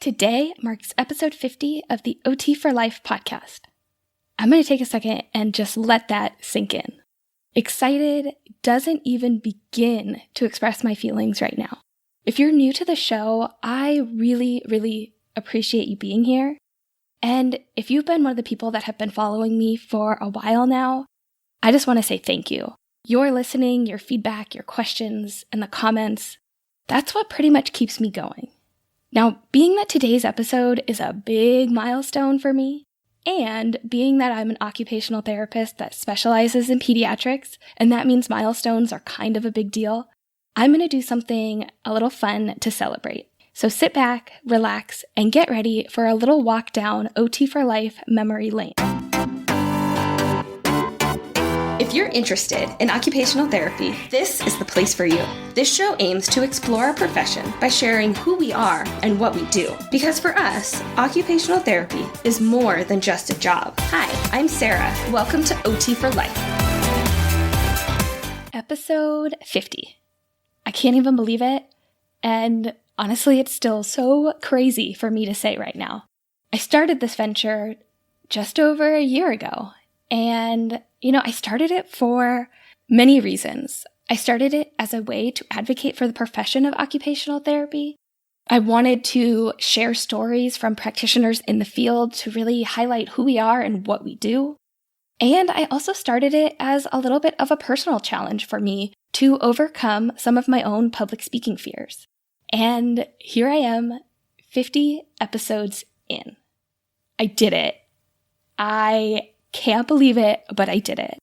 Today marks episode 50 of the OT for Life podcast. I'm going to take a second and just let that sink in. Excited doesn't even begin to express my feelings right now. If you're new to the show, I really appreciate you being here. And if you've been one of the people that have been following me for a while now, I just want to say thank you. Your listening, your feedback, your questions, and the comments, that's what pretty much keeps me going. Now, being that today's episode is a big milestone for me, and being that I'm an occupational therapist that specializes in pediatrics, and that means milestones are kind of a big deal, I'm going to do something a little fun to celebrate. So sit back, relax, and get ready for a little walk down OT for Life memory lane. If you're interested in occupational therapy, this is the place for you. This show aims to explore our profession by sharing who we are and what we do. Because for us, occupational therapy is more than just a job. Hi, I'm Sarah. Welcome to OT for Life. Episode 50. I can't even believe it. And honestly, it's still so crazy for me to say right now. I started this venture just over a year ago. And, I started it for many reasons. I started it as a way to advocate for the profession of occupational therapy. I wanted to share stories from practitioners in the field to really highlight who we are and what we do. And I also started it as a little bit of a personal challenge for me to overcome some of my own public speaking fears. And here I am, 50 episodes in. I did it. I can't believe it, but I did it.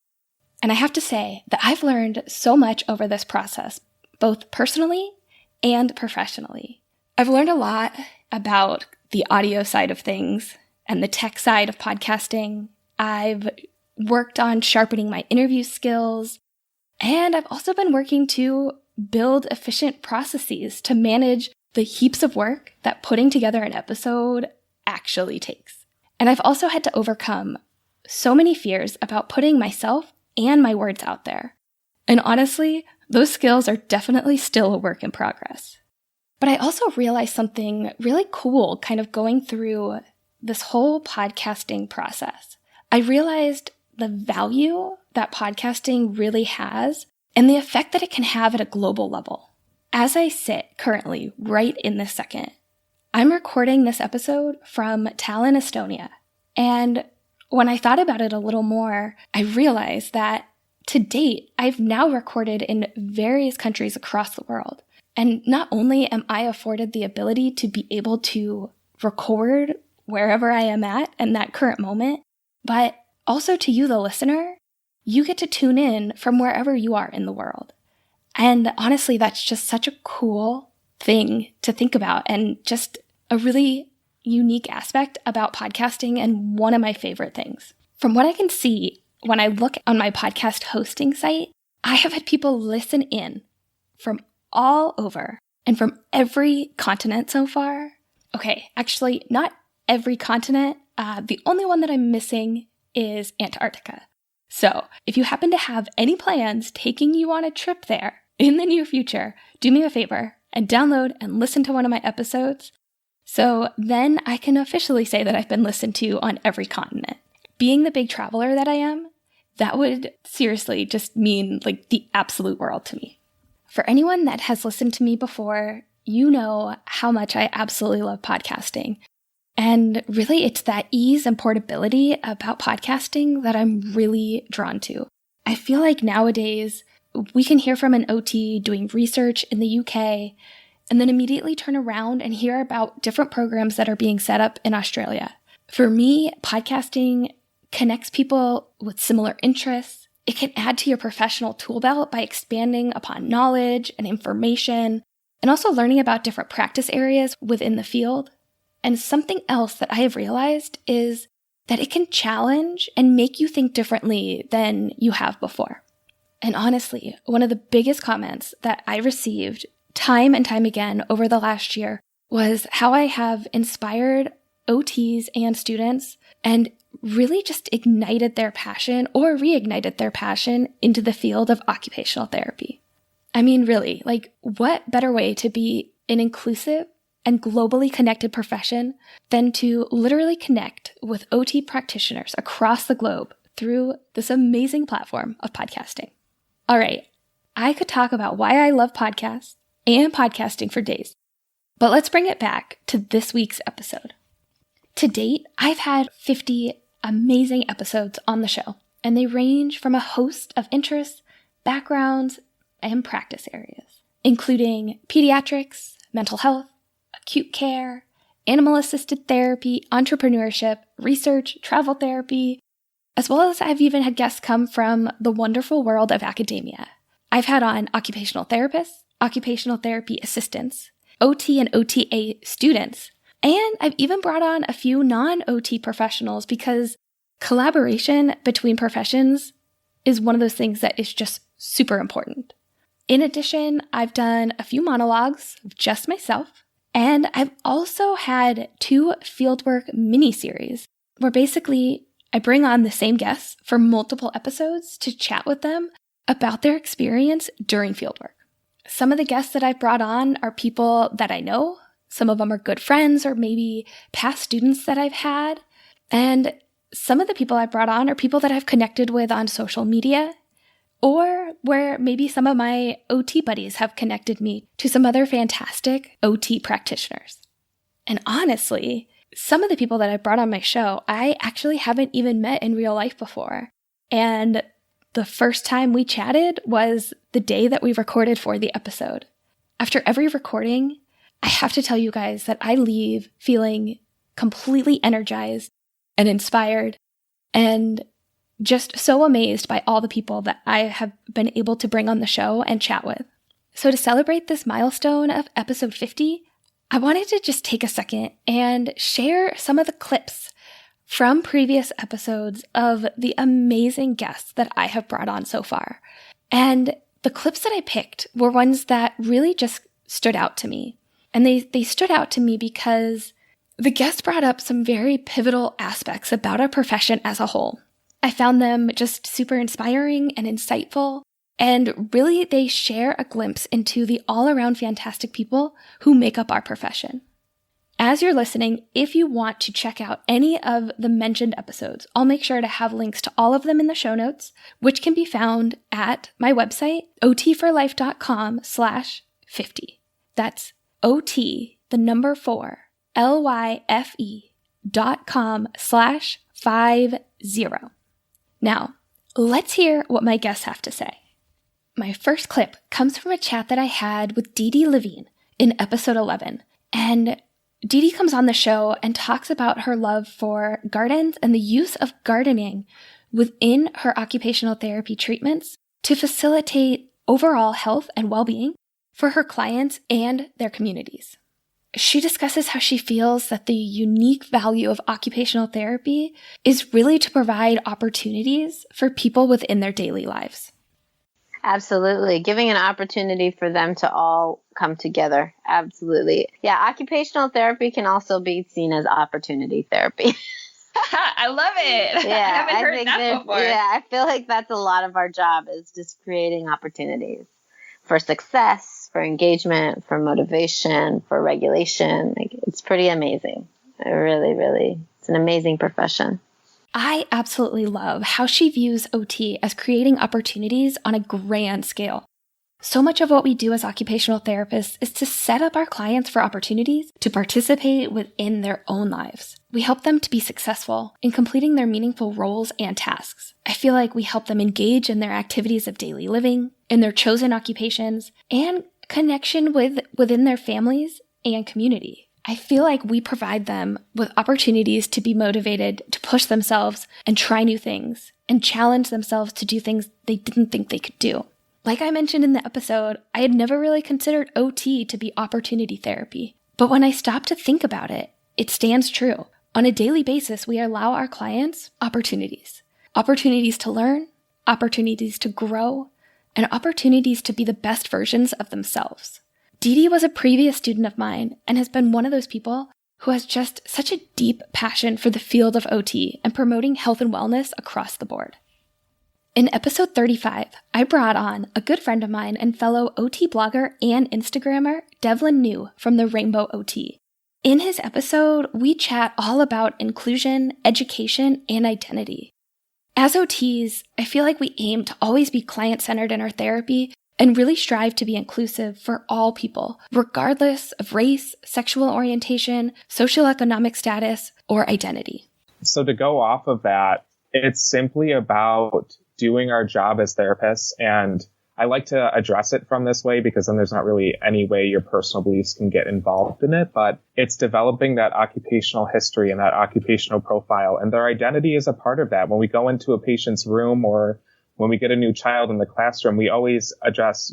And I have to say that I've learned so much over this process, both personally and professionally. I've learned a lot about the audio side of things and the tech side of podcasting. I've worked on sharpening my interview skills, and I've also been working to build efficient processes to manage the heaps of work that putting together an episode actually takes. And I've also had to overcome so many fears about putting myself and my words out there. And honestly, those skills are definitely still a work in progress. But I also realized something really cool kind of going through this whole podcasting process. I realized the value that podcasting really has and the effect that it can have at a global level. As I sit currently, right in this second, I'm recording this episode from Tallinn, Estonia. And when I thought about it a little more, I realized that to date, I've now recorded in various countries across the world. And not only am I afforded the ability to be able to record wherever I am at in that current moment, but also to you, the listener, you get to tune in from wherever you are in the world. And honestly, that's just such a cool thing to think about and just a really unique aspect about podcasting and one of my favorite things. From what I can see, when I look on my podcast hosting site, I have had people listen in from all over and from every continent so far. Okay, actually, not every continent. The only one that I'm missing is Antarctica. So if you happen to have any plans taking you on a trip there in the near future, do me a favor and download and listen to one of my episodes. So then I can officially say that I've been listened to on every continent. Being the big traveler that I am, that would seriously just mean like the absolute world to me. For anyone that has listened to me before, you know how much I absolutely love podcasting. And really, it's that ease and portability about podcasting that I'm really drawn to. I feel like nowadays we can hear from an OT doing research in the UK and then immediately turn around and hear about different programs that are being set up in Australia. For me, podcasting connects people with similar interests. It can add to your professional tool belt by expanding upon knowledge and information, and also learning about different practice areas within the field. And something else that I have realized is that it can challenge and make you think differently than you have before. And honestly, one of the biggest comments that I received time and time again over the last year was how I have inspired OTs and students and really just ignited their passion or reignited their passion into the field of occupational therapy. I mean, really, like, what better way to be an inclusive and globally connected profession than to literally connect with OT practitioners across the globe through this amazing platform of podcasting. All right, I could talk about why I love podcasts and podcasting for days, but let's bring it back to this week's episode. To date, I've had 50 amazing episodes on the show, and they range from a host of interests, backgrounds, and practice areas, including pediatrics, mental health, acute care, animal-assisted therapy, entrepreneurship, research, travel therapy, as well as I've even had guests come from the wonderful world of academia. I've had on occupational therapists, occupational therapy assistants, OT and OTA students, and I've even brought on a few non-OT professionals because collaboration between professions is one of those things that is just super important. In addition, I've done a few monologues of just myself, and I've also had 2 fieldwork mini-series where basically I bring on the same guests for multiple episodes to chat with them about their experience during fieldwork. Some of the guests that I've brought on are people that I know. Some of them are good friends or maybe past students that I've had. And some of the people I've brought on are people that I've connected with on social media, or where maybe some of my OT buddies have connected me to some other fantastic OT practitioners. And honestly, some of the people that I brought on my show, I actually haven't even met in real life before. And the first time we chatted was the day that we recorded for the episode. After every recording, I have to tell you guys that I leave feeling completely energized and inspired and just so amazed by all the people that I have been able to bring on the show and chat with. So to celebrate this milestone of episode 50, I wanted to just take a second and share some of the clips from previous episodes of the amazing guests that I have brought on so far. And the clips that I picked were ones that really just stood out to me. And they stood out to me because the guests brought up some very pivotal aspects about our profession as a whole. I found them just super inspiring and insightful, and really they share a glimpse into the all-around fantastic people who make up our profession. As you're listening, if you want to check out any of the mentioned episodes, I'll make sure to have links to all of them in the show notes, which can be found at my website, otforlife.com/50. That's OT, the number 4, lyfe.com/50. Now, let's hear what my guests have to say. My first clip comes from a chat that I had with Dee Levine in episode 11. And Dee comes on the show and talks about her love for gardens and the use of gardening within her occupational therapy treatments to facilitate overall health and well-being for her clients and their communities. She discusses how she feels that the unique value of occupational therapy is really to provide opportunities for people within their daily lives. Absolutely. Giving an opportunity for them to all come together. Absolutely. Yeah, occupational therapy can also be seen as opportunity therapy. I love it. Yeah, I haven't heard that before. Yeah, I feel like that's a lot of our job is just creating opportunities for success, for engagement, for motivation, for regulation. Like, it's pretty amazing. It's an amazing profession. I absolutely love how she views OT as creating opportunities on a grand scale. So much of what we do as occupational therapists is to set up our clients for opportunities to participate within their own lives. We help them to be successful in completing their meaningful roles and tasks. I feel like we help them engage in their activities of daily living, in their chosen occupations, and connection within their families and community. I feel like we provide them with opportunities to be motivated to push themselves and try new things and challenge themselves to do things they didn't think they could do. Like I mentioned in the episode, I had never really considered OT to be opportunity therapy. But when I stopped to think about it, it stands true. On a daily basis, we allow our clients opportunities. Opportunities to learn, opportunities to grow, and opportunities to be the best versions of themselves. Dee was a previous student of mine and has been one of those people who has just such a deep passion for the field of OT and promoting health and wellness across the board. In episode 35, I brought on a good friend of mine and fellow OT blogger and Instagrammer, Devlin New from the Rainbow OT. In his episode, we chat all about inclusion, education, and identity. As OTs, I feel like we aim to always be client-centered in our therapy and really strive to be inclusive for all people, regardless of race, sexual orientation, socioeconomic status, or identity. So to go off of that, it's simply about doing our job as therapists. And I like to address it from this way because then there's not really any way your personal beliefs can get involved in it. But it's developing that occupational history and that occupational profile. And their identity is a part of that. When we go into a patient's room or when we get a new child in the classroom, we always ask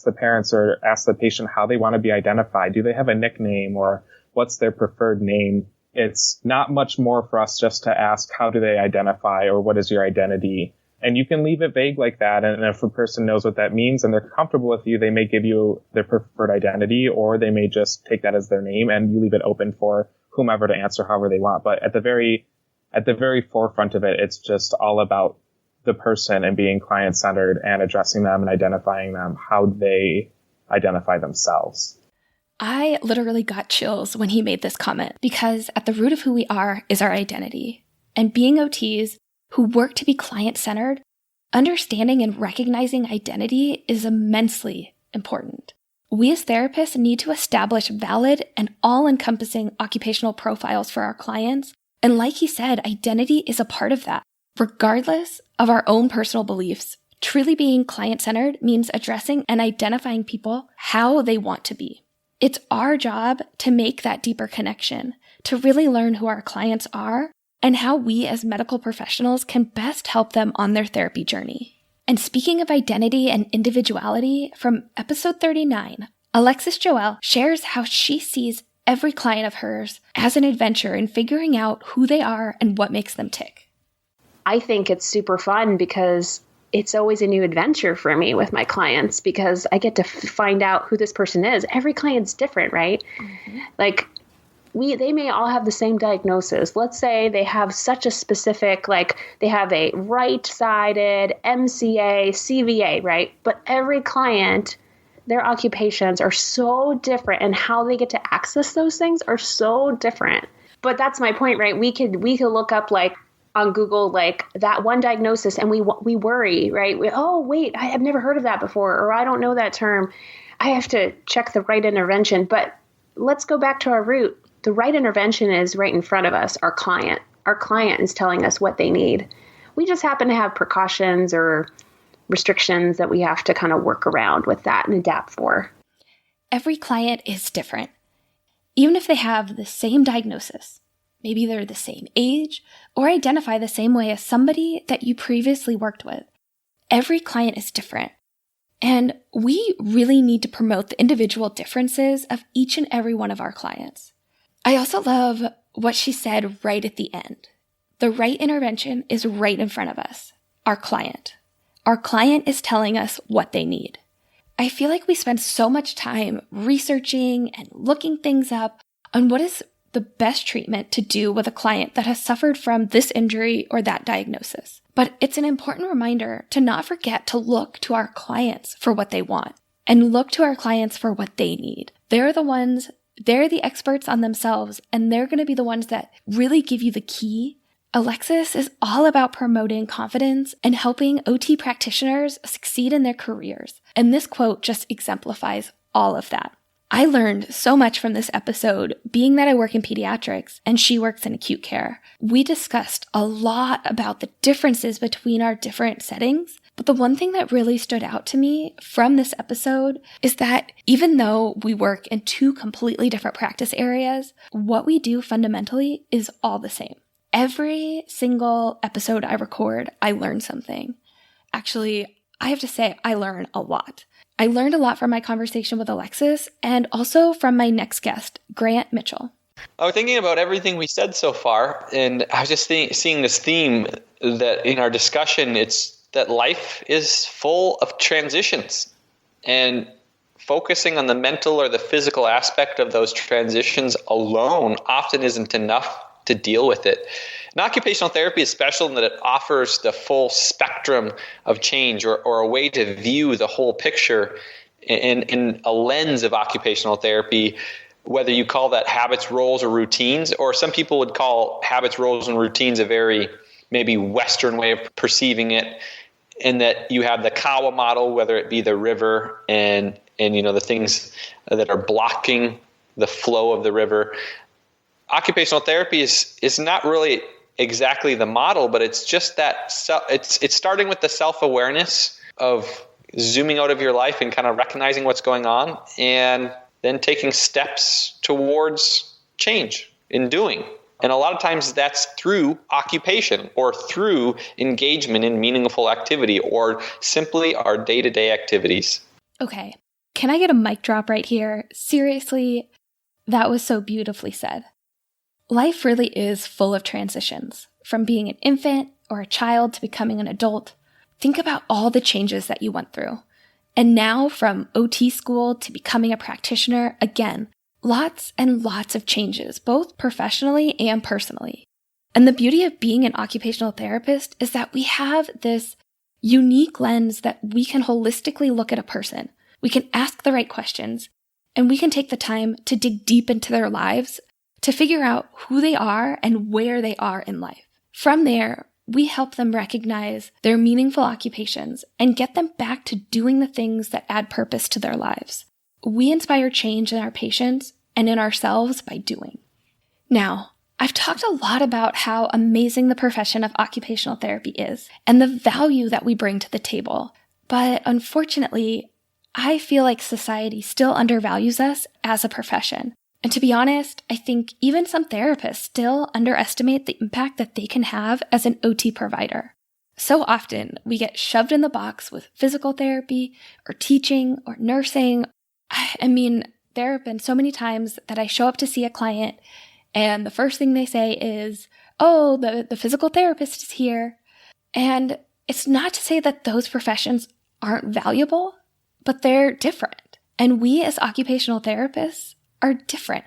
the parents or ask the patient how they want to be identified. Do they have a nickname or what's their preferred name? It's not much more for us just to ask, how do they identify or what is your identity? And you can leave it vague like that. And if a person knows what that means and they're comfortable with you, they may give you their preferred identity, or they may just take that as their name, and you leave it open for whomever to answer however they want. But at the very forefront of it, it's just all about the person and being client-centered and addressing them and identifying them, how they identify themselves. I literally got chills when he made this comment because at the root of who we are is our identity. And being OTs who work to be client-centered, understanding and recognizing identity is immensely important. We as therapists need to establish valid and all-encompassing occupational profiles for our clients. And like he said, identity is a part of that. Regardless of our own personal beliefs, truly being client-centered means addressing and identifying people how they want to be. It's our job to make that deeper connection, to really learn who our clients are and how we as medical professionals can best help them on their therapy journey. And speaking of identity and individuality, from episode 39, Alexis Joelle shares how she sees every client of hers as an adventure in figuring out who they are and what makes them tick. I think it's super fun because it's always a new adventure for me with my clients because I get to find out who this person is. Every client's different, right? Mm-hmm. Like they may all have the same diagnosis. Let's say they have such a specific, like they have a right-sided MCA, CVA, right? But every client, their occupations are so different and how they get to access those things are so different. But that's my point, right? We could look up like on Google, like that one diagnosis and we worry, right? Oh, wait, I have never heard of that before, or I don't know that term. I have to check the right intervention. But let's go back to our root. The right intervention is right in front of us, our client. Our client is telling us what they need. We just happen to have precautions or restrictions that we have to kind of work around with that and adapt for. Every client is different. Even if they have the same diagnosis, maybe they're the same age or identify the same way as somebody that you previously worked with. Every client is different. And we really need to promote the individual differences of each and every one of our clients. I also love what she said right at the end. The right intervention is right in front of us, our client. Our client is telling us what they need. I feel like we spend so much time researching and looking things up on what is the best treatment to do with a client that has suffered from this injury or that diagnosis. But it's an important reminder to not forget to look to our clients for what they want and look to our clients for what they need. They're the experts on themselves, and they're going to be the ones that really give you the key. Alexis is all about promoting confidence and helping OT practitioners succeed in their careers. And this quote just exemplifies all of that. I learned so much from this episode, being that I work in pediatrics and she works in acute care. We discussed a lot about the differences between our different settings. But the one thing that really stood out to me from this episode is that even though we work in two completely different practice areas, what we do fundamentally is all the same. Every single episode I record, I learn something. Actually, I have to say I learn a lot. I learned a lot from my conversation with Alexis and also from my next guest, Grant Mitchell. I was thinking about everything we said so far, and I was just seeing this theme that in our discussion, it's that life is full of transitions, and focusing on the mental or the physical aspect of those transitions alone often isn't enough to deal with it. And occupational therapy is special in that it offers the full spectrum of change, or a way to view the whole picture in a lens of occupational therapy, whether you call that habits, roles, or routines, or some people would call habits, roles, and routines a very maybe Western way of perceiving it, in that you have the Kawa model, whether it be the river and the things that are blocking the flow of the river. Occupational therapy is not really exactly the model, but it's just that it's starting with the self-awareness of zooming out of your life and kind of recognizing what's going on, and then taking steps towards change in doing. And a lot of times that's through occupation, or through engagement in meaningful activity, or simply our day-to-day activities. Okay, can I get a mic drop right here? Seriously, that was so beautifully said. Life really is full of transitions, from being an infant or a child to becoming an adult. Think about all the changes that you went through. And now from OT school to becoming a practitioner, again, lots and lots of changes, both professionally and personally. And the beauty of being an occupational therapist is that we have this unique lens that we can holistically look at a person. We can ask the right questions, and we can take the time to dig deep into their lives to figure out who they are and where they are in life. From there, we help them recognize their meaningful occupations and get them back to doing the things that add purpose to their lives. We inspire change in our patients and in ourselves by doing. Now, I've talked a lot about how amazing the profession of occupational therapy is and the value that we bring to the table. But unfortunately, I feel like society still undervalues us as a profession. And to be honest, I think even some therapists still underestimate the impact that they can have as an OT provider. So often, we get shoved in the box with physical therapy or teaching or nursing. I mean, there have been so many times that I show up to see a client and the first thing they say is, "Oh, the physical therapist is here." And it's not to say that those professions aren't valuable, but they're different. And we as occupational therapists are different.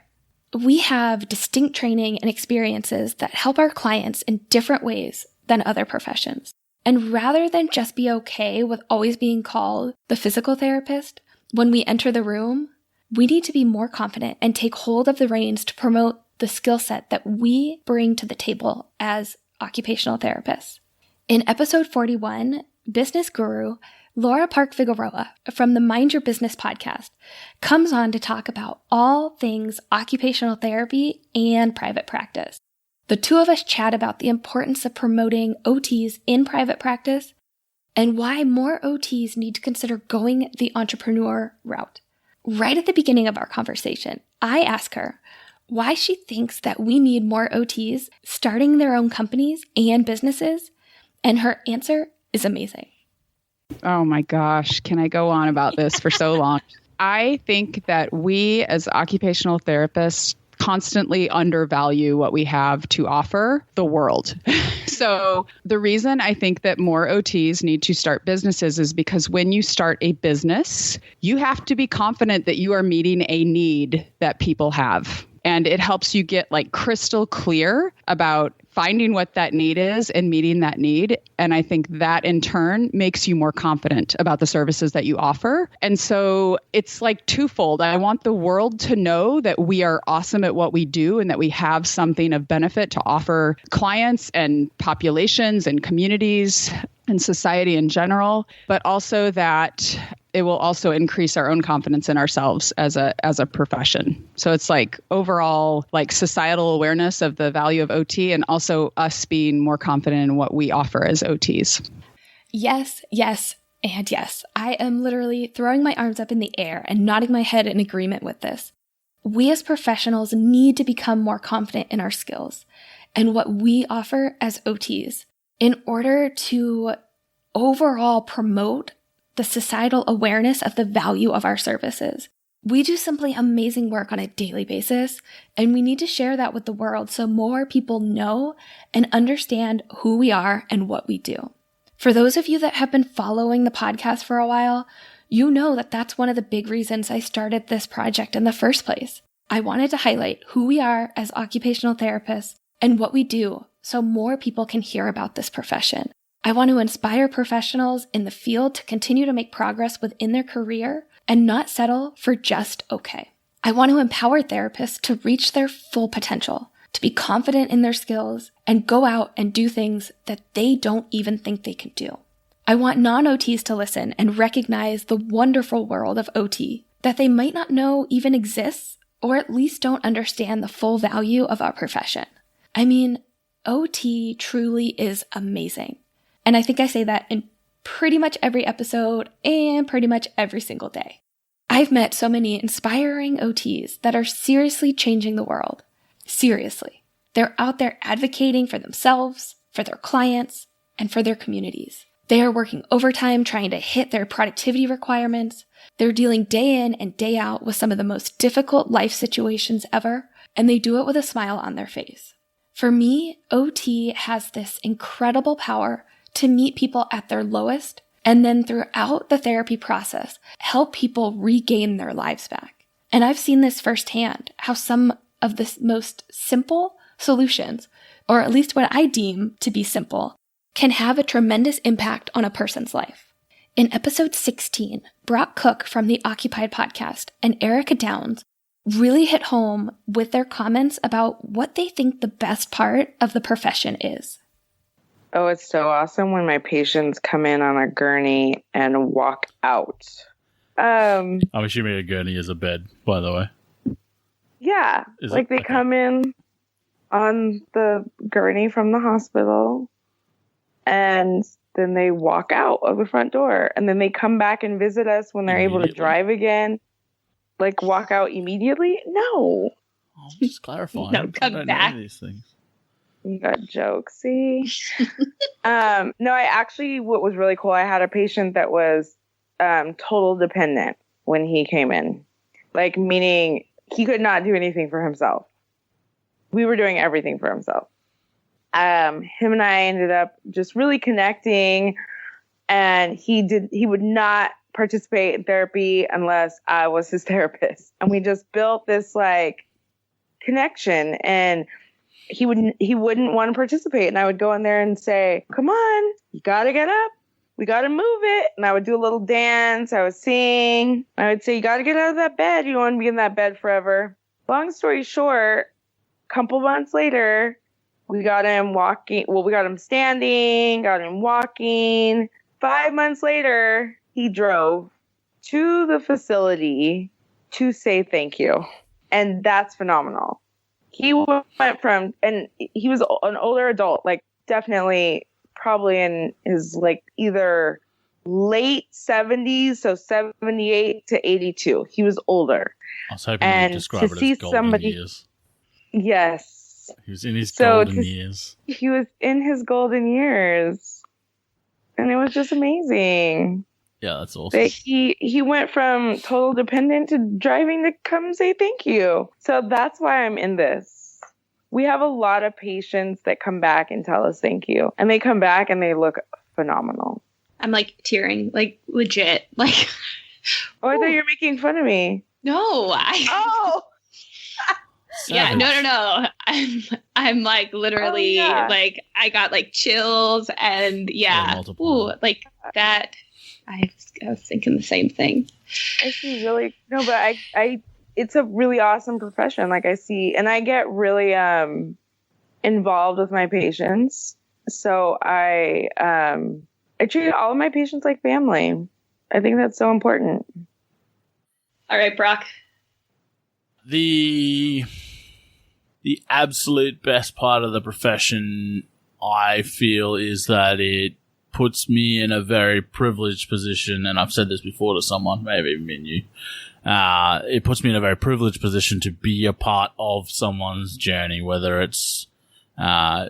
We have distinct training and experiences that help our clients in different ways than other professions. And rather than just be okay with always being called the physical therapist, when we enter the room, we need to be more confident and take hold of the reins to promote the skill set that we bring to the table as occupational therapists. In episode 41, business guru Laura Park Figueroa from the Mind Your Business podcast comes on to talk about all things occupational therapy and private practice. The two of us chat about the importance of promoting OTs in private practice and why more OTs need to consider going the entrepreneur route. Right at the beginning of our conversation, I ask her why she thinks that we need more OTs starting their own companies and businesses, and her answer is amazing. Oh my gosh, can I go on about this for so long? I think that we as occupational therapists constantly undervalue what we have to offer the world. So the reason I think that more OTs need to start businesses is because when you start a business, you have to be confident that you are meeting a need that people have. And it helps you get like crystal clear about finding what that need is and meeting that need. And I think that in turn makes you more confident about the services that you offer. And so it's like twofold. I want the world to know that we are awesome at what we do and that we have something of benefit to offer clients and populations and communities and society in general, but also that it will also increase our own confidence in ourselves as a profession. So it's like overall like societal awareness of the value of OT and also us being more confident in what we offer as OTs. Yes, yes, and yes. I am literally throwing my arms up in the air and nodding my head in agreement with this. We as professionals need to become more confident in our skills and what we offer as OTs in order to overall promote the societal awareness of the value of our services. We do simply amazing work on a daily basis, and we need to share that with the world so more people know and understand who we are and what we do. For those of you that have been following the podcast for a while, you know that that's one of the big reasons I started this project in the first place. I wanted to highlight who we are as occupational therapists and what we do so more people can hear about this profession. I want to inspire professionals in the field to continue to make progress within their career and not settle for just okay. I want to empower therapists to reach their full potential, to be confident in their skills, and go out and do things that they don't even think they can do. I want non-OTs to listen and recognize the wonderful world of OT that they might not know even exists, or at least don't understand the full value of our profession. I mean, OT truly is amazing. And I think I say that in pretty much every episode and pretty much every single day. I've met so many inspiring OTs that are seriously changing the world. Seriously. They're out there advocating for themselves, for their clients, and for their communities. They are working overtime trying to hit their productivity requirements. They're dealing day in and day out with some of the most difficult life situations ever, and they do it with a smile on their face. For me, OT has this incredible power to meet people at their lowest, and then throughout the therapy process, help people regain their lives back. And I've seen this firsthand, how some of the most simple solutions, or at least what I deem to be simple, can have a tremendous impact on a person's life. In episode 16, Brock Cook from the Occupied podcast and Erica Downs really hit home with their comments about what they think the best part of the profession is. Oh, it's so awesome when my patients come in on a gurney and walk out. I'm assuming a gurney is a bed, by the way. Yeah, they come in on the gurney from the hospital, and then they walk out of the front door, and then they come back and visit us when they're able to drive again. Like, walk out immediately? No. I'm just clarifying. No, come back. These things. You got jokes, see? No, what was really cool, I had a patient that was total dependent when he came in. Like, meaning he could not do anything for himself. We were doing everything for himself. Him and I ended up just really connecting, and he would not participate in therapy unless I was his therapist. And we just built this like connection, and he wouldn't want to participate. And I would go in there and say, come on, you got to get up. We got to move it. And I would do a little dance. I would sing. I would say, you got to get out of that bed. You don't want to be in that bed forever. Long story short, a couple months later, we got him walking. Well, we got him standing, got him walking. 5 months later, he drove to the facility to say thank you. And that's phenomenal. He went from, and he was an older adult, like definitely probably in his like either late 70s, so 78 to 82. He was older. I was hoping you would describe it as golden years. Yes. He was in his golden years. He was in his golden years. And it was just amazing. Yeah, that's awesome. But he went from total dependent to driving to come say thank you. So that's why I'm in this. We have a lot of patients that come back and tell us thank you. And they come back and they look phenomenal. I'm like tearing, like legit. Like, oh, I thought you were making fun of me. No, Oh! Yeah, no. I'm like literally like I got like chills and ooh, like that. I was thinking the same thing. I see but I it's a really awesome profession. Like I see, and I get really involved with my patients. So I treat all of my patients like family. I think that's so important. All right, Brock. The absolute best part of the profession, I feel, is that it puts me in a very privileged position, and I've said this before to someone, maybe even me and you. It puts me in a very privileged position to be a part of someone's journey, whether it's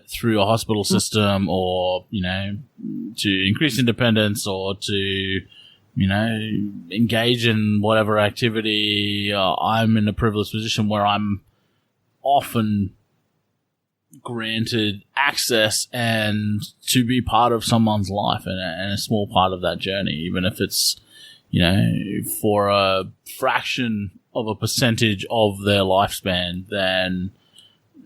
through a hospital system or, to increase independence or to, engage in whatever activity. I'm in a privileged position where I'm often granted access and to be part of someone's life and a small part of that journey, even if it's, for a fraction of a percentage of their lifespan, then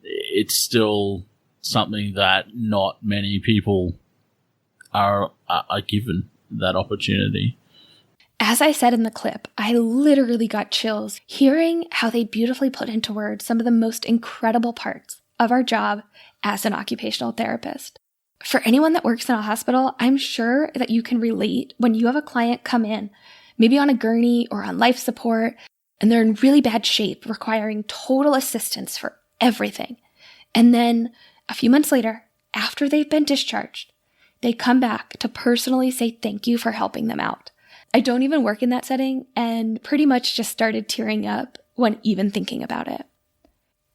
it's still something that not many people are given that opportunity. As I said in the clip, I literally got chills hearing how they beautifully put into words some of the most incredible parts of our job as an occupational therapist. For anyone that works in a hospital, I'm sure that you can relate when you have a client come in, maybe on a gurney or on life support, and they're in really bad shape, requiring total assistance for everything. And then a few months later, after they've been discharged, they come back to personally say thank you for helping them out. I don't even work in that setting and pretty much just started tearing up when even thinking about it.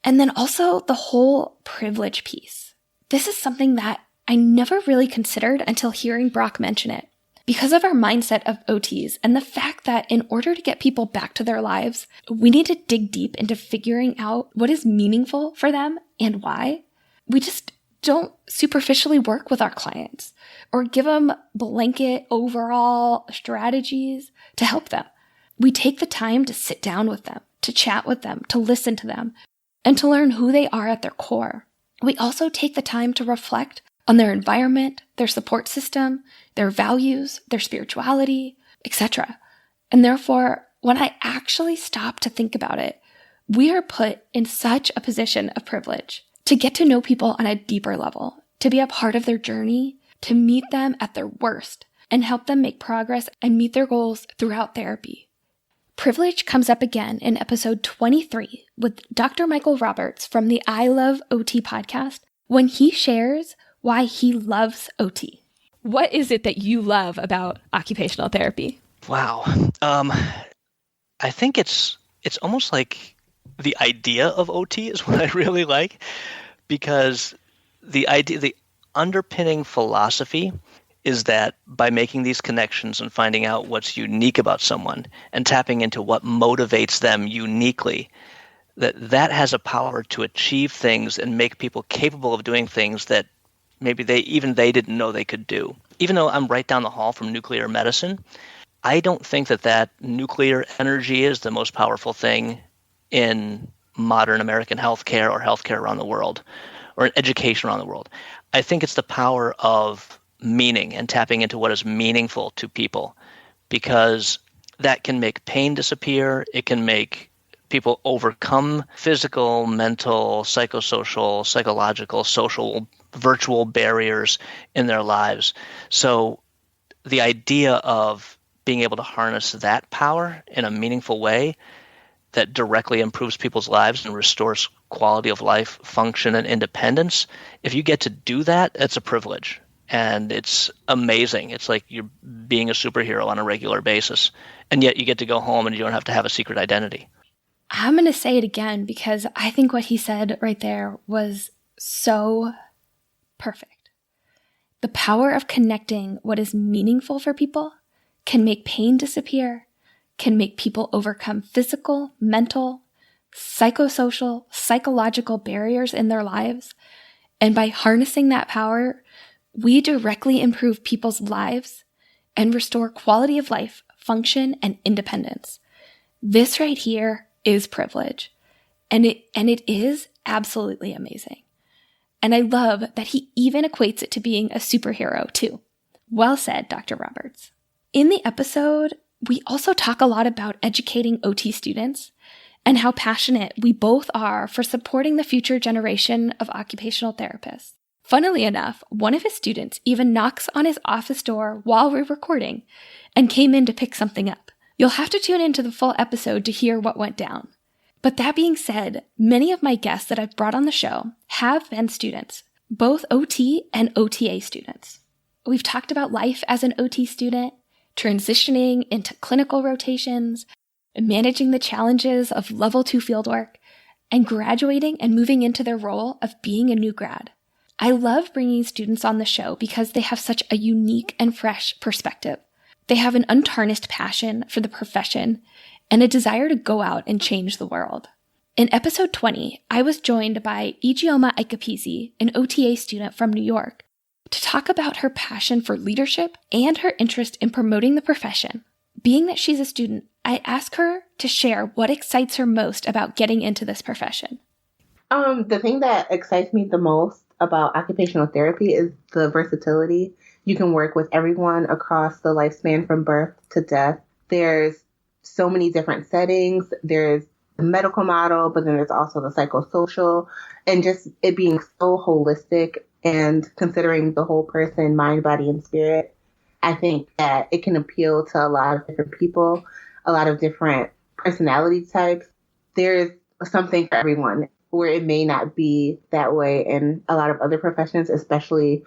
And then also the whole privilege piece. This is something that I never really considered until hearing Brock mention it. Because of our mindset of OTs and the fact that in order to get people back to their lives, we need to dig deep into figuring out what is meaningful for them and why. We just don't superficially work with our clients or give them blanket overall strategies to help them. We take the time to sit down with them, to chat with them, to listen to them, and to learn who they are at their core. We also take the time to reflect on their environment, their support system, their values, their spirituality, etc. And therefore, when I actually stop to think about it, we are put in such a position of privilege to get to know people on a deeper level, to be a part of their journey, to meet them at their worst, and help them make progress and meet their goals throughout therapy. Privilege comes up again in episode 23 with Dr. Michael Roberts from the I Love OT podcast when he shares why he loves OT. What is it that you love about occupational therapy? Wow. I think it's almost like the idea of OT is what I really like, because the underpinning philosophy is that by making these connections and finding out what's unique about someone and tapping into what motivates them uniquely, that has a power to achieve things and make people capable of doing things that maybe they didn't know they could do. Even though I'm right down the hall from nuclear medicine, I don't think that nuclear energy is the most powerful thing in modern American healthcare or healthcare around the world or in education around the world. I think it's the power of meaning and tapping into what is meaningful to people, because that can make pain disappear. It can make people overcome physical, mental, psychosocial, psychological, social, virtual barriers in their lives. So the idea of being able to harness that power in a meaningful way that directly improves people's lives and restores quality of life, function, and independence, if you get to do that, it's a privilege. And it's amazing. It's like you're being a superhero on a regular basis. And yet you get to go home and you don't have to have a secret identity. I'm going to say it again because I think what he said right there was so perfect. The power of connecting what is meaningful for people can make pain disappear, can make people overcome physical, mental, psychosocial, psychological barriers in their lives. And by harnessing that power, we directly improve people's lives and restore quality of life, function, and independence. This right here is privilege. And it is absolutely amazing. And I love that he even equates it to being a superhero too. Well said, Dr. Roberts. In the episode, we also talk a lot about educating OT students and how passionate we both are for supporting the future generation of occupational therapists. Funnily enough, one of his students even knocks on his office door while we're recording and came in to pick something up. You'll have to tune into the full episode to hear what went down. But that being said, many of my guests that I've brought on the show have been students, both OT and OTA students. We've talked about life as an OT student, transitioning into clinical rotations, managing the challenges of level 2 fieldwork, and graduating and moving into their role of being a new grad. I love bringing students on the show because they have such a unique and fresh perspective. They have an untarnished passion for the profession and a desire to go out and change the world. In episode 20, I was joined by Ijeoma Ikepisi, an OTA student from New York, to talk about her passion for leadership and her interest in promoting the profession. Being that she's a student, I asked her to share what excites her most about getting into this profession. The thing that excites me the most about occupational therapy is the versatility. You can work with everyone across the lifespan from birth to death. There's so many different settings. There's the medical model, but then there's also the psychosocial, and just it being so holistic and considering the whole person, mind, body, and spirit. I think that it can appeal to a lot of different people, a lot of different personality types. There's something for everyone, where it may not be that way in a lot of other professions, especially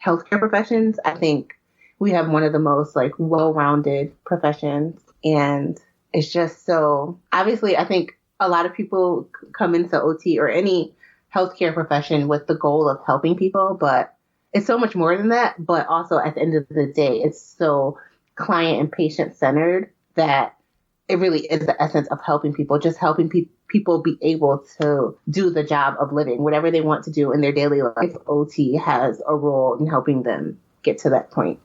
healthcare professions. I think we have one of the most well-rounded professions, and it's just so obviously I think a lot of people come into OT or any healthcare profession with the goal of helping people, but it's so much more than that. But also at the end of the day, it's so client and patient centered that it really is the essence of helping people, just helping people be able to do the job of living, whatever they want to do in their daily life. OT has a role in helping them get to that point.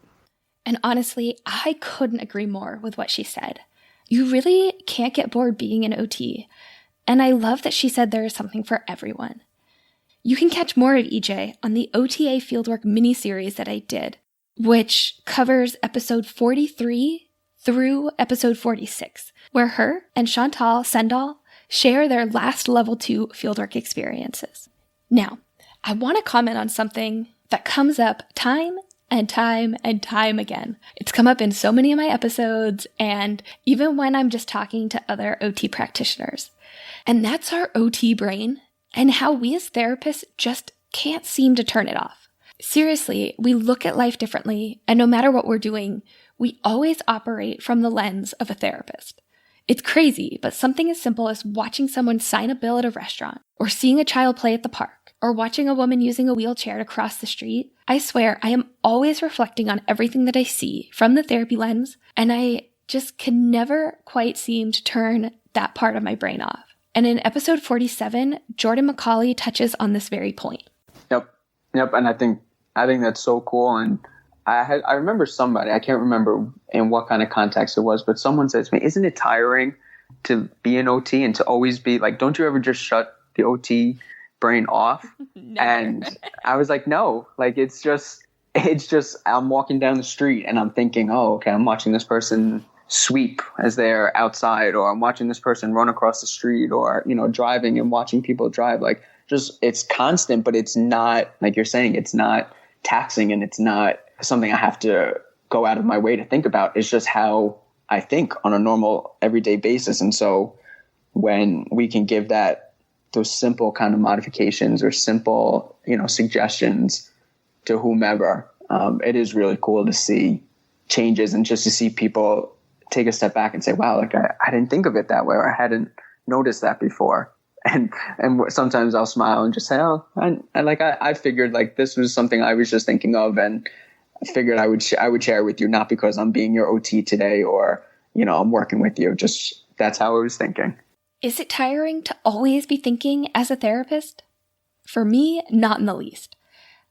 And honestly, I couldn't agree more with what she said. You really can't get bored being an OT. And I love that she said there is something for everyone. You can catch more of EJ on the OTA Fieldwork mini-series that I did, which covers episode 43 through episode 46, where her and Chantal Sendall share their last level 2 fieldwork experiences. Now, I want to comment on something that comes up time and time and time again. It's come up in so many of my episodes, and even when I'm just talking to other OT practitioners. And that's our OT brain and how we as therapists just can't seem to turn it off. Seriously, we look at life differently, and no matter what we're doing, we always operate from the lens of a therapist. It's crazy, but something as simple as watching someone sign a bill at a restaurant, or seeing a child play at the park, or watching a woman using a wheelchair to cross the street, I swear I am always reflecting on everything that I see from the therapy lens, and I just can never quite seem to turn that part of my brain off. And in episode 47, Jordan McCauley touches on this very point. Yep, and I think that's so cool. And I remember somebody, I can't remember in what kind of context it was, but someone said to me, "Isn't it tiring to be an OT and to always be like, don't you ever just shut the OT brain off?" And I was like, no, it's just I'm walking down the street and I'm thinking, oh, okay, I'm watching this person sweep as they're outside, or I'm watching this person run across the street, or, driving and watching people drive. It's constant, but it's not, like you're saying, it's not taxing, and it's not something I have to go out of my way to think about. It's just how I think on a normal everyday basis. And so when we can give those simple kind of modifications or simple, suggestions to whomever, it is really cool to see changes, and just to see people take a step back and say, wow, I didn't think of it that way, or I hadn't noticed that before. And sometimes I'll smile and just say, oh, I figured this was something I was just thinking of, and I figured I would share with you, not because I'm being your OT today, or, I'm working with you. Just that's how I was thinking. Is it tiring to always be thinking as a therapist? For me, not in the least.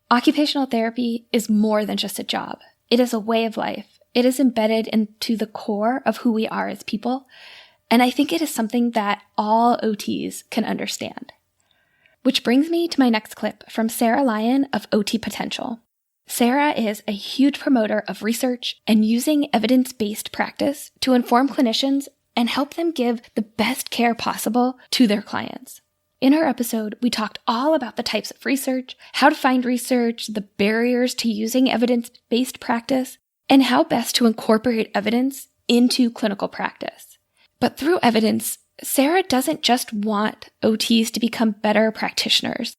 Occupational therapy is more than just a job. It is a way of life. It is embedded into the core of who we are as people, and I think it is something that all OTs can understand. Which brings me to my next clip from Sarah Lyon of OT Potential. Sarah is a huge promoter of research and using evidence-based practice to inform clinicians and help them give the best care possible to their clients. In our episode, we talked all about the types of research, how to find research, the barriers to using evidence-based practice, and how best to incorporate evidence into clinical practice. But through evidence, Sarah doesn't just want OTs to become better practitioners.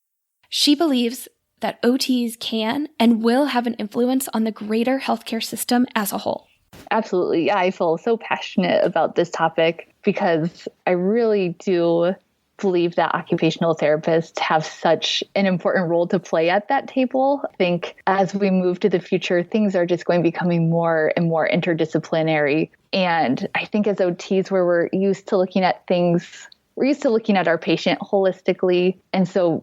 She believes that OTs can and will have an influence on the greater healthcare system as a whole. Absolutely. Yeah, I feel so passionate about this topic because I really do believe that occupational therapists have such an important role to play at that table. I think as we move to the future, things are just going to be becoming more and more interdisciplinary. And I think as OTs, where we're used to looking at things, we're used to looking at our patient holistically. And so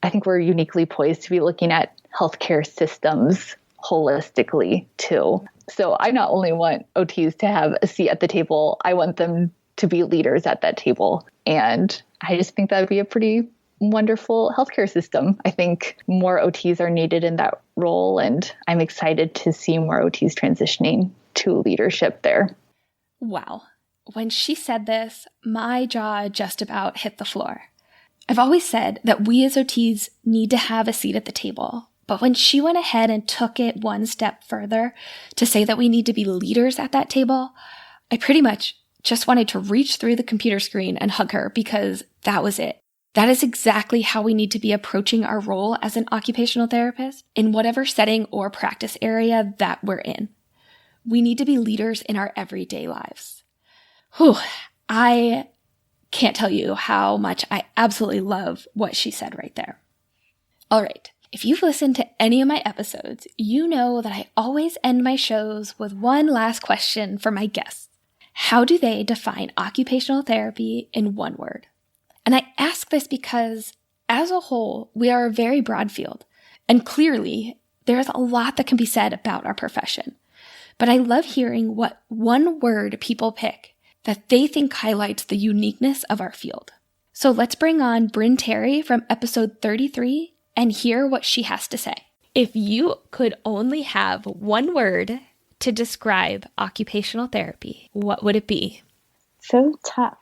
I think we're uniquely poised to be looking at healthcare systems holistically too. So I not only want OTs to have a seat at the table, I want them to be leaders at that table. And I just think that would be a pretty wonderful healthcare system. I think more OTs are needed in that role, and I'm excited to see more OTs transitioning to leadership there. Wow. When she said this, my jaw just about hit the floor. I've always said that we as OTs need to have a seat at the table. But when she went ahead and took it one step further to say that we need to be leaders at that table, I pretty much just wanted to reach through the computer screen and hug her, because that was it. That is exactly how we need to be approaching our role as an occupational therapist in whatever setting or practice area that we're in. We need to be leaders in our everyday lives. Whew, I can't tell you how much I absolutely love what she said right there. All right, if you've listened to any of my episodes, you know that I always end my shows with one last question for my guests. How do they define occupational therapy in one word? And I ask this because, as a whole, we are a very broad field, and clearly, there is a lot that can be said about our profession. But I love hearing what one word people pick that they think highlights the uniqueness of our field. So let's bring on Bryn Terry from episode 33 and hear what she has to say. If you could only have one word to describe occupational therapy, what would it be? So tough.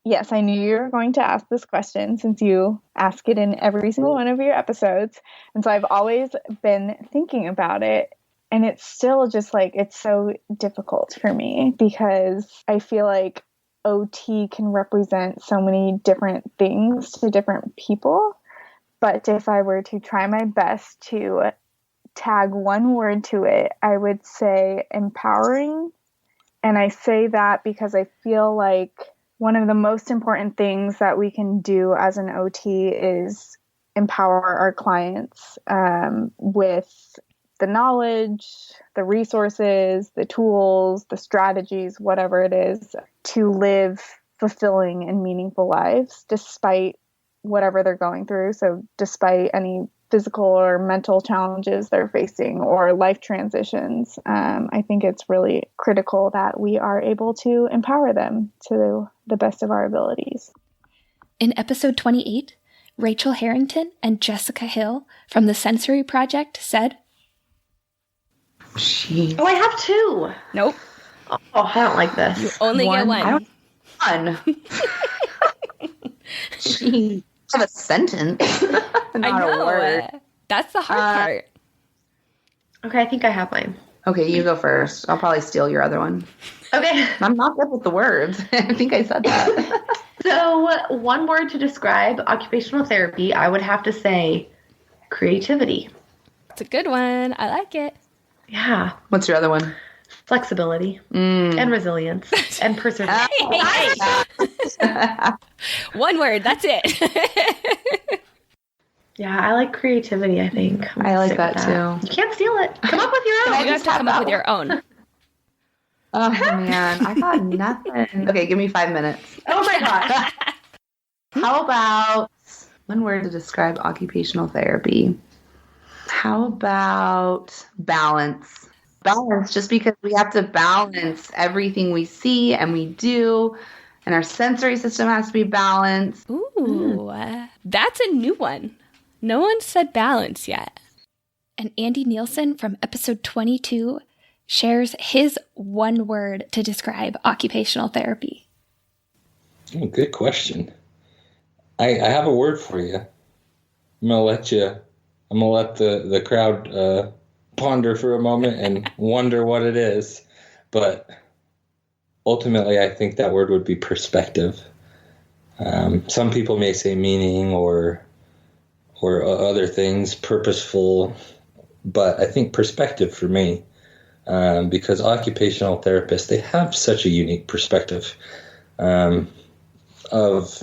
Yes, I knew you were going to ask this question since you ask it in every single one of your episodes. And so I've always been thinking about it. And it's still just like, it's so difficult for me because I feel like OT can represent so many different things to different people. But if I were to try my best to tag one word to it, I would say empowering. And I say that because I feel like one of the most important things that we can do as an OT is empower our clients with the knowledge, the resources, the tools, the strategies, whatever it is, to live fulfilling and meaningful lives despite whatever they're going through. So despite any physical or mental challenges they're facing or life transitions, I think it's really critical that we are able to empower them to the best of our abilities. In episode 28, Rachel Harrington and Jessica Hill from the Sensory Project said, Oh, I have two. Nope. Oh, I don't like this. You only get one. I don't one. Jeez. I have a sentence. Not I know. a word. That's the hard part. Okay, I think I have mine. Okay, you go first. I'll probably steal your other one. Okay. I'm not good with the words. I think I said that. So, one word to describe occupational therapy, I would have to say creativity. It's a good one. I like it. Yeah. What's your other one? Flexibility and resilience and perseverance. One word. That's it. Yeah, I like creativity, I think. I like that too. You can't steal it. Come up with your own. You have to come up with your own. Oh, man. I got nothing. Okay, give me 5 minutes. Oh, my gosh. How about one word to describe occupational therapy? How about balance? Balance, just because we have to balance everything we see and we do, and our sensory system has to be balanced. Ooh, that's a new one. No one said balance yet. And Andy Nielsen from episode 22 shares his one word to describe occupational therapy. Oh, good question. I have a word for you. I'm gonna let the crowd ponder for a moment and wonder what it is. But ultimately, I think that word would be perspective. Some people may say meaning or other things, purposeful, but I think perspective for me, because occupational therapists, they have such a unique perspective of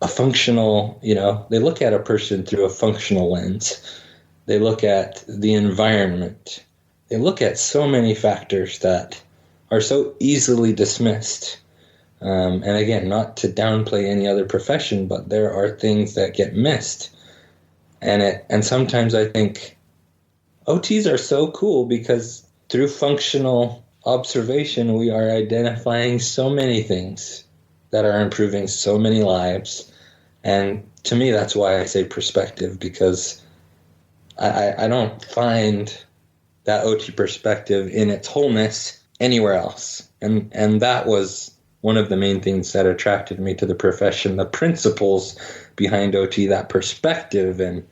a functional, they look at a person through a functional lens. They look at the environment. They look at so many factors that are so easily dismissed. And again, not to downplay any other profession, but there are things that get missed. And sometimes I think OTs are so cool because through functional observation, we are identifying so many things that are improving so many lives. And to me, that's why I say perspective, because I don't find that OT perspective in its wholeness anywhere else. And that was one of the main things that attracted me to the profession, the principles behind OT, that perspective, and,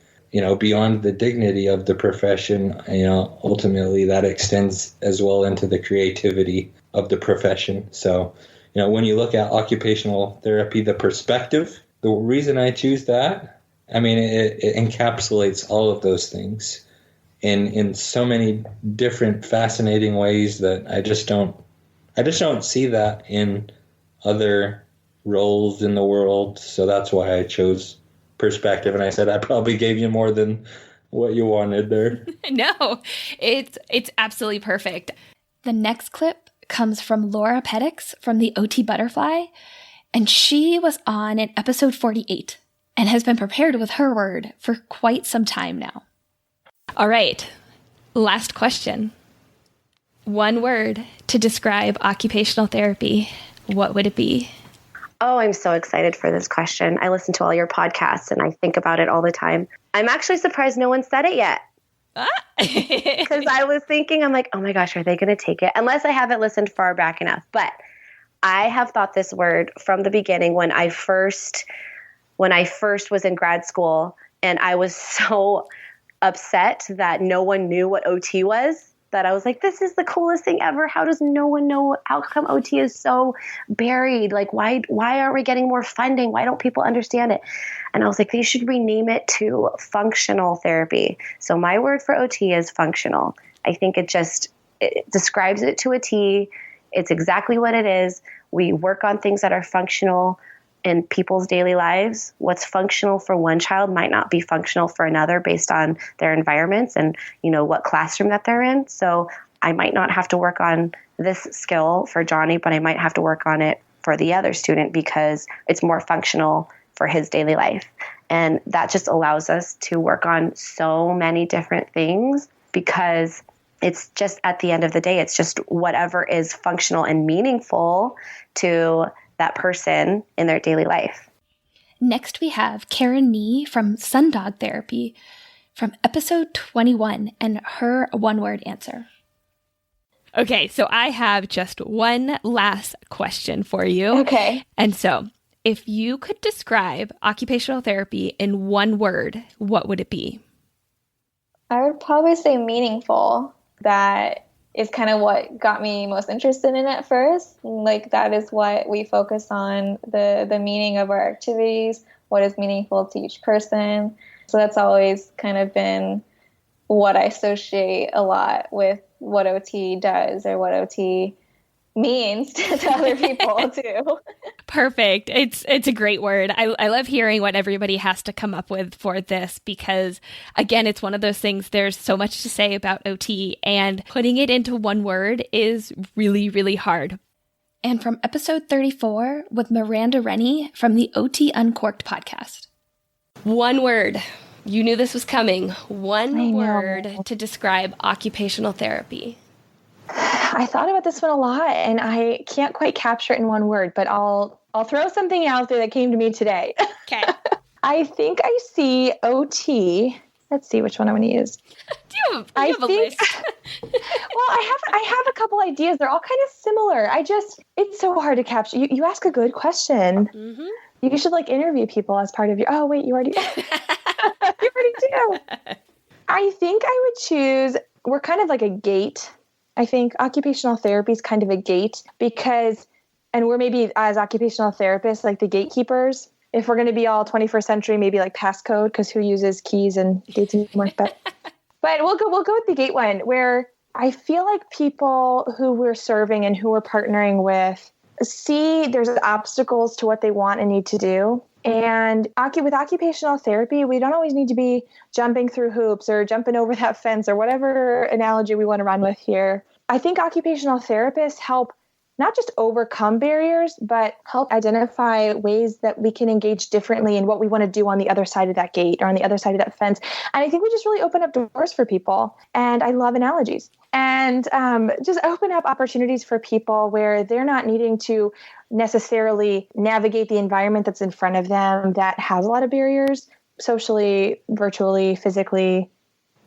beyond the dignity of the profession, ultimately that extends as well into the creativity of the profession. So, when you look at occupational therapy, the perspective, the reason I choose that, it encapsulates all of those things in so many different fascinating ways that I just don't see that in other roles in the world. So that's why I chose perspective. And I said I probably gave you more than what you wanted there. No, it's absolutely perfect. The next clip comes from Laura Pettix from the OT Butterfly, and she was on in episode 48 and has been prepared with her word for quite some time now. All right, last question. One word to describe occupational therapy. What would it be? Oh, I'm so excited for this question. I listen to all your podcasts and I think about it all the time. I'm actually surprised no one said it yet. Because I was thinking, I'm like, oh my gosh, are they going to take it? Unless I haven't listened far back enough. But I have thought this word from the beginning when I first was in grad school, and I was so upset that no one knew what OT was, that I was like, this is the coolest thing ever. How does no one know? How come OT is so buried? Like, why aren't we getting more funding? Why don't people understand it? And I was like, they should rename it to functional therapy. So my word for OT is functional. I think it describes it to a T. It's exactly what it is. We work on things that are functional in people's daily lives. What's functional for one child might not be functional for another based on their environments and, what classroom that they're in. So I might not have to work on this skill for Johnny, but I might have to work on it for the other student because it's more functional for his daily life. And that just allows us to work on so many different things because it's just, at the end of the day, it's just whatever is functional and meaningful to that person in their daily life. Next, we have Karen Nee from Sundog Therapy from episode 21 and her one-word answer. Okay, so I have just one last question for you. Okay. And so, if you could describe occupational therapy in one word, what would it be? I would probably say meaningful. That is kind of what got me most interested in it first. Like, that is what we focus on, the meaning of our activities, what is meaningful to each person. So that's always kind of been what I associate a lot with what OT does or what OT means to other people too. Perfect. It's a great word. I love hearing what everybody has to come up with for this because, again, it's one of those things, there's so much to say about OT and putting it into one word is really, really hard. And from episode 34 with Miranda Rennie from the OT Uncorked podcast. One word. You knew this was coming. One word to describe occupational therapy. I thought about this one a lot and I can't quite capture it in one word, but I'll throw something out there that came to me today. Okay. I think I see OT. Let's see which one I'm going to use. You have a list. Well, I have a couple ideas. They're all kind of similar. It's so hard to capture. You ask a good question. Mm-hmm. You should interview people as part of your, oh wait, you already, you already do. I think I would choose, we're kind of like a gate. I think occupational therapy is kind of a gate because, and we're maybe as occupational therapists, like the gatekeepers, if we're going to be all 21st century, maybe like passcode, because who uses keys and gates anymore? But we'll go with the gate one, where I feel like people who we're serving and who we're partnering with see there's obstacles to what they want and need to do. And with occupational therapy, we don't always need to be jumping through hoops or jumping over that fence or whatever analogy we want to run with here. I think occupational therapists help not just overcome barriers, but help identify ways that we can engage differently in what we want to do on the other side of that gate or on the other side of that fence. And I think we just really open up doors for people. And I love analogies. And just open up opportunities for people where they're not needing to necessarily navigate the environment that's in front of them that has a lot of barriers, socially, virtually, physically,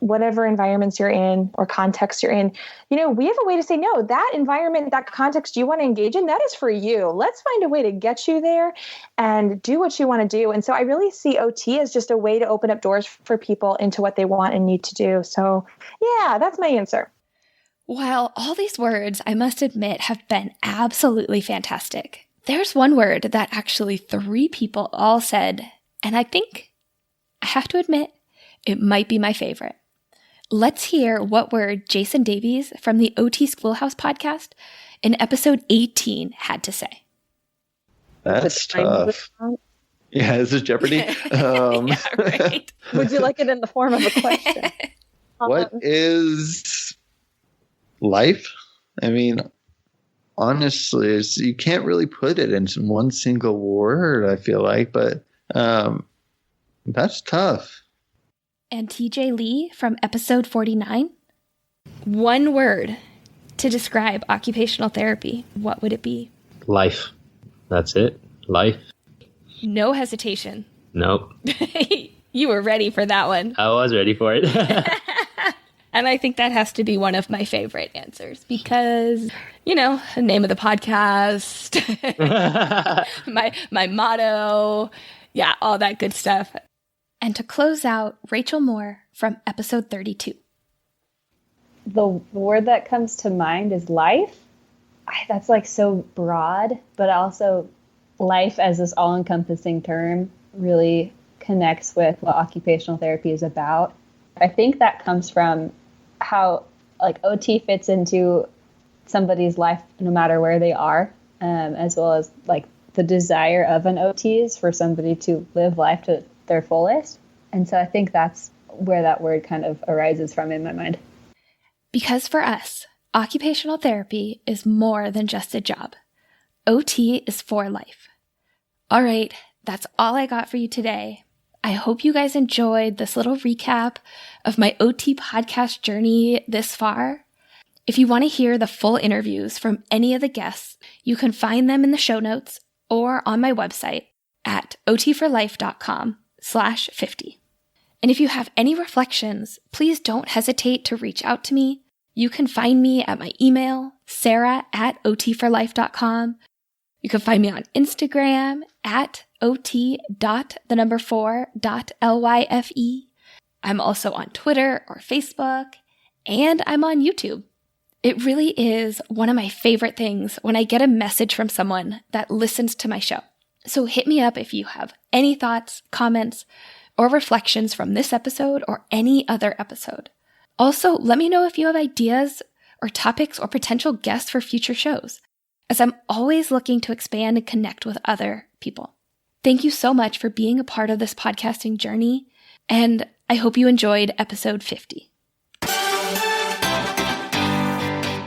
whatever environments you're in or context you're in. We have a way to say, no, that environment, that context you want to engage in, that is for you. Let's find a way to get you there and do what you want to do. And so I really see OT as just a way to open up doors for people into what they want and need to do. So yeah, that's my answer. While all these words, I must admit, have been absolutely fantastic, there's one word that actually 3 people all said, and I think, I have to admit, it might be my favorite. Let's hear what word Jason Davies from the OT Schoolhouse podcast in episode 18 had to say. That's tough. Yeah, this is Jeopardy. Yeah, right. Would you like it in the form of a question? What is life? I mean, honestly, you can't really put it in one single word, I feel like, but that's tough. And TJ Lee from episode 49, one word to describe occupational therapy. What would it be? Life. That's it. Life. No hesitation. Nope. You were ready for that one. I was ready for it. And I think that has to be one of my favorite answers because, the name of the podcast, my motto, yeah, all that good stuff. And to close out, Rachel Moore from episode 32. The word that comes to mind is life. That's like so broad, but also life as this all-encompassing term really connects with what occupational therapy is about. I think that comes from how OT fits into somebody's life no matter where they are, as well as the desire of an OT is for somebody to live life to their fullest. And so I think that's where that word kind of arises from in my mind. Because for us, occupational therapy is more than just a job. OT is for life. All right, that's all I got for you today. I hope you guys enjoyed this little recap of my OT podcast journey this far. If you want to hear the full interviews from any of the guests, you can find them in the show notes or on my website at otforlife.com/50. And if you have any reflections, please don't hesitate to reach out to me. You can find me at my email, sarah@otforlife.com. You can find me on Instagram at ot.4.lyfe. I'm also on Twitter or Facebook, and I'm on YouTube. It really is one of my favorite things when I get a message from someone that listens to my show. So hit me up if you have any thoughts, comments, or reflections from this episode or any other episode. Also, let me know if you have ideas or topics or potential guests for future shows, as I'm always looking to expand and connect with other people. Thank you so much for being a part of this podcasting journey, and I hope you enjoyed episode 50.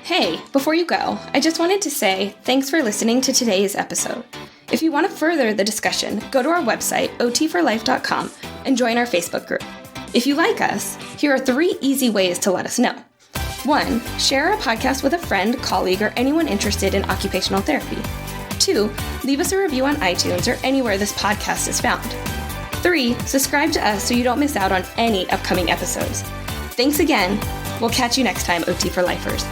Hey, before you go, I just wanted to say thanks for listening to today's episode. If you want to further the discussion, go to our website, otforlife.com, and join our Facebook group. If you like us, here are 3 easy ways to let us know. 1, share our podcast with a friend, colleague, or anyone interested in occupational therapy. 2, leave us a review on iTunes or anywhere this podcast is found. 3, subscribe to us so you don't miss out on any upcoming episodes. Thanks again. We'll catch you next time, OT for Lifers.